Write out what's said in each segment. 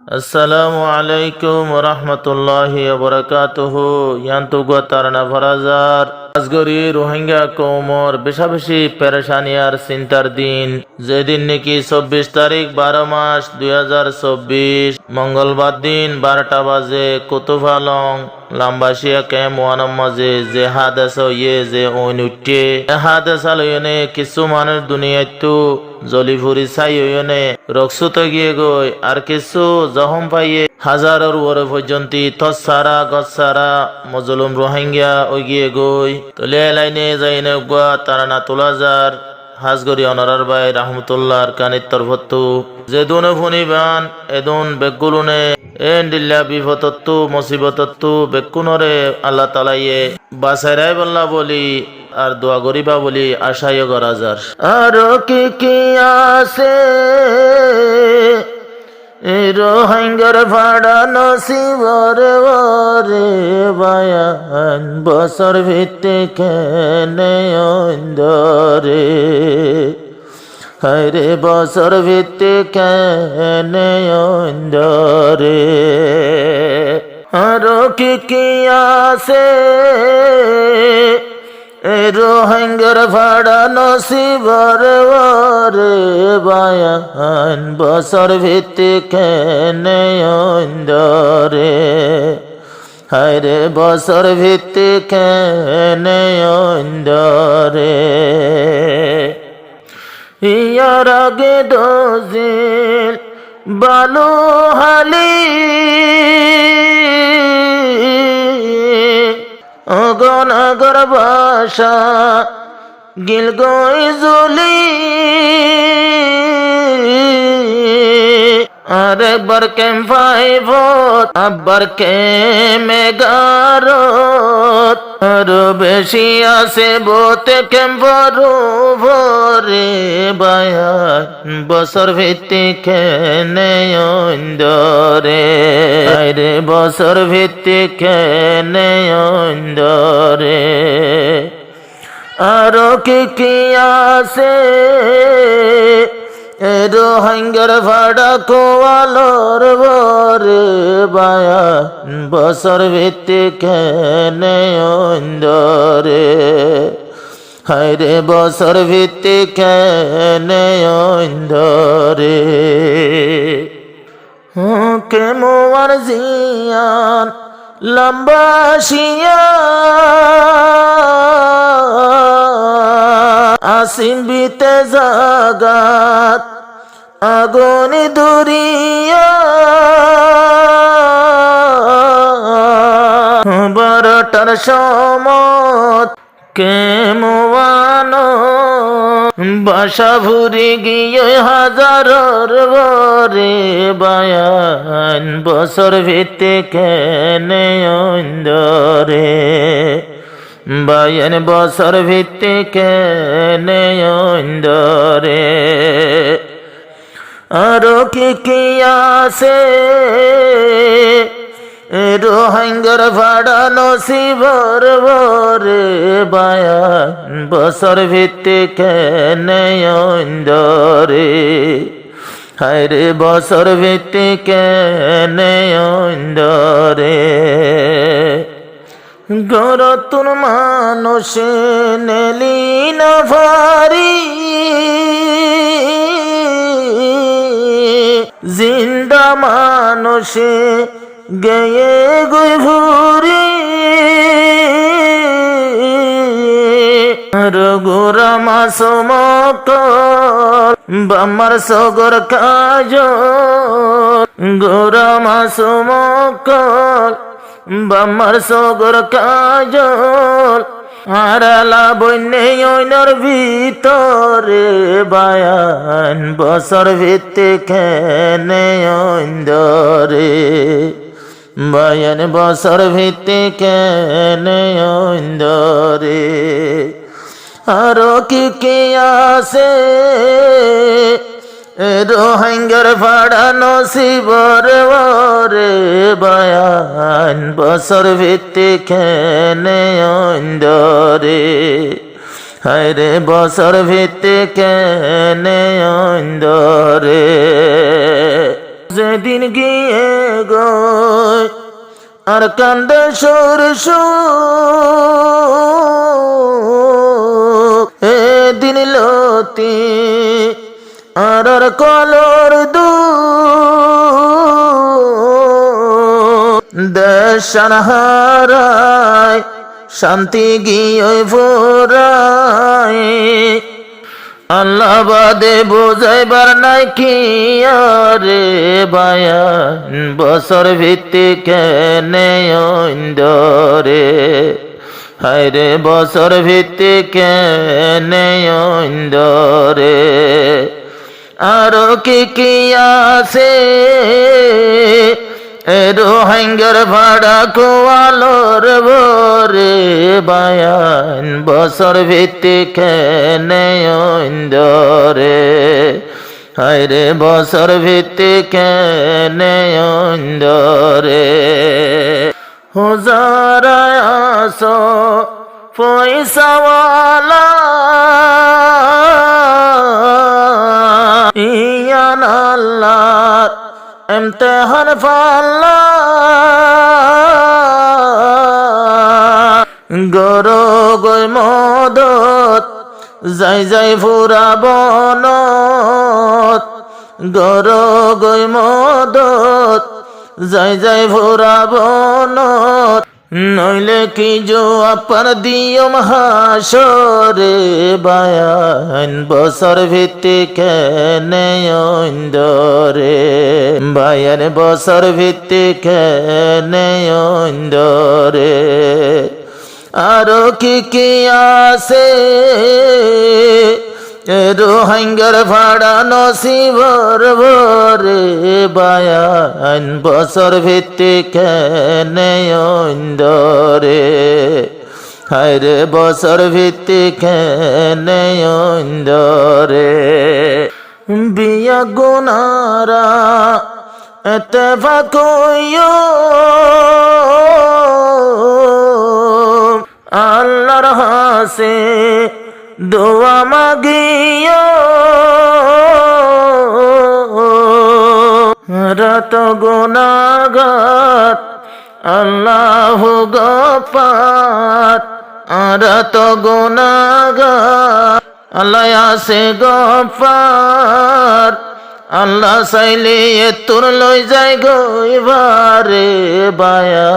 Assalamu alaikum wa rahmatullahi wa barakatuhu. Yantu Guatarana Farazar Asgari Rohingya Komor Bishabishi Pereshaniyar Sintar Din Zedin Niki 24 তারিখ 12 মাস 2024 মঙ্গলবার দিন 12টা বাজে কুতুফালং লাম্বাসিয়া camp ওয়ানাম মাঝে যে হাদাসা ইয়ে যে ওইনুটে হাদাসা লয়নে কিছু মানুষ দুনিয়াতো জলিফুরি চাই হইনে রক্সুত গিয়ে গই আর কিছু জহম পাইয়ে হাজারের উপরে পর্যন্ত তসারা গসারা মজলুম রোহিঙ্গা ওই গিয়ে গই তলে লাইনে যাইনে গুয়া তারানা তুলাজার হাজগরি অনারার বাই রহমতুল্লাহর কানিত তরফতু যেদুনে ফনিবান এদুন বেগুলুনে এন্ডিল্লা বিপদত্তু মুসিবতত্তু বেকুনরে আল্লাহ তাআলায়ে বাসারাই বল্লা বলি আর দোয়া গরিবা বলি আশায় গরাজার আর কি আছে রোহিঙ্গার ভাড়া নসিবরে ওরে বায়ান বছর ভিত্তিক কেনে অন্ধরে হায়রে বছর ভিত্তিক কেনে অন্ধরে আর কি আছে রোহিঙ্গার ভাড়া নসিবর ওরে বায়ান বছর ভিত্তিক কেনে অন্ধরে হায়রে বছর ভিত্তিক কেনে অন্ধরে ইয়ার আগে দোজিল বালু হালি অগনগর বাসা গিলগই জুলি আরেকবার ক্যাম্পাইভত আব্বার ক্যামেগারত আরো বেশি আছে বোতে ক্যাম্পারু ভরে বায়ান বছর ভিত্তিক কেনে অন্ধরে আরে বছর ভিত্তিক কেনে অন্ধরে আরো কি আছে রোহিঙ্গার ভাড়া কোয়ালোর বরে বায়ান বছর ভিত্তিক কেনে অন্ধরে হায়রে বছর ভিত্তিক কেনে অন্ধরে কেমন জিয়ান লম্বাসিয়া আসিম বিতে জাগাত আগুনি দুরিয়া বারোটার সমত কেমন বাসা ভুরি গিয়ে হাজারর বরে বায়ান বছর ভিত্তিক কেনে অন্ধরে বায়ান বছর ভিত্তিক কেনে অন্ধরে আরো কি আছে রোহিঙ্গার ভাড়া নসিবর বরে বায়ান বছর ভিত্তিক কেনে অন্ধরে হায়রে বছর ভিত্তিক কেনে অন্ধরে গরতুন মানুষে নেলি না ভারি জিন্দা মানুষে গয়ে গুই ভুরি রঘুরা মাসমকল বামার সগর কাজ গোরা মাসমকল বামার সগর কাজল আরালা বন্যে ওইনার ভিতরে বায়ান বছর ভিত্তিক কেনে অন্ধরে বায়ান বছর ভিত্তিক কেনে অন্ধরে আরো কি আছে রোহিঙ্গার ভাড়া নসিবর ওরে বায়ান বছর ভিত্তিক কেনে অন্ধরে হায়রে বছর ভিত্তিক কেনে অন্ধরে যেদিন গিয়ে গো আর কান্দে সুর এদিন লতি আর কলর দেশান হারায় শান্তি গিয়ে ফোরায় আল্লাহ বাদে বোঝাইবার নাই কি আরে বায়ান বছর ভিত্তিক নেয়রে হায়রে বছর ভিত্তিক নেয়রে আরো কি আছে রোহিঙ্গার ভাড়া কোয়ালোর বরে বায়ান বছর ভিত্তিক নেয়রে হায়রে বছর ভিত্তিক নেয়রে হুজারা আসো পয়সাওয়ালা ইয়ান আল্লাহ ইমতিহান ফাল্লা গরো গই মদত যাই ফুরা বনত গরো গই মদত যাই ফুরা বনত নইলে কি জো আপন দিও মহাশরে বায়ান বছর ভিত্তিক নেয়রে বায়ান বছর ভিত্তিক নেয়রে আরো কি আছে রোহিঙ্গার ভাড়া নসিবর বরে বায়ান বছর ভিত্তিক নেয়রে হায়রে বছর ভিত্তিক নেয়রে বিয়া গুনারা এতফাক আল্লাহর হাসে দোয়া মাগিও রাত গুনাহগার আল্লাহ গফার রাত গুনাহগার আল্লাহ আছে গফার আল্লাহ চাইলে তোর লই যায় গইবারে বায়া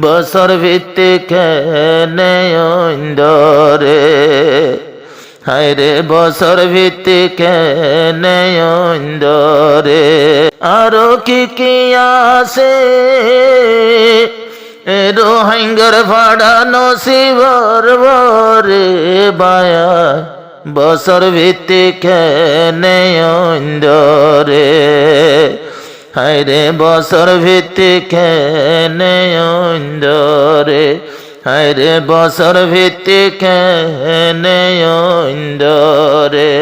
বছর ভিত্তিক নেয়রে হায়রে বছর ভিত্তিক নেয়রে আরো কি আছে রোহিঙ্গার ভাড়া নসিবর বরে বায়া বছর ভিত্তিক নেয়রে হায়রে বছর ভিত্তিক নেয়রে হায়রে বছর ভিত্তিক নেয়রে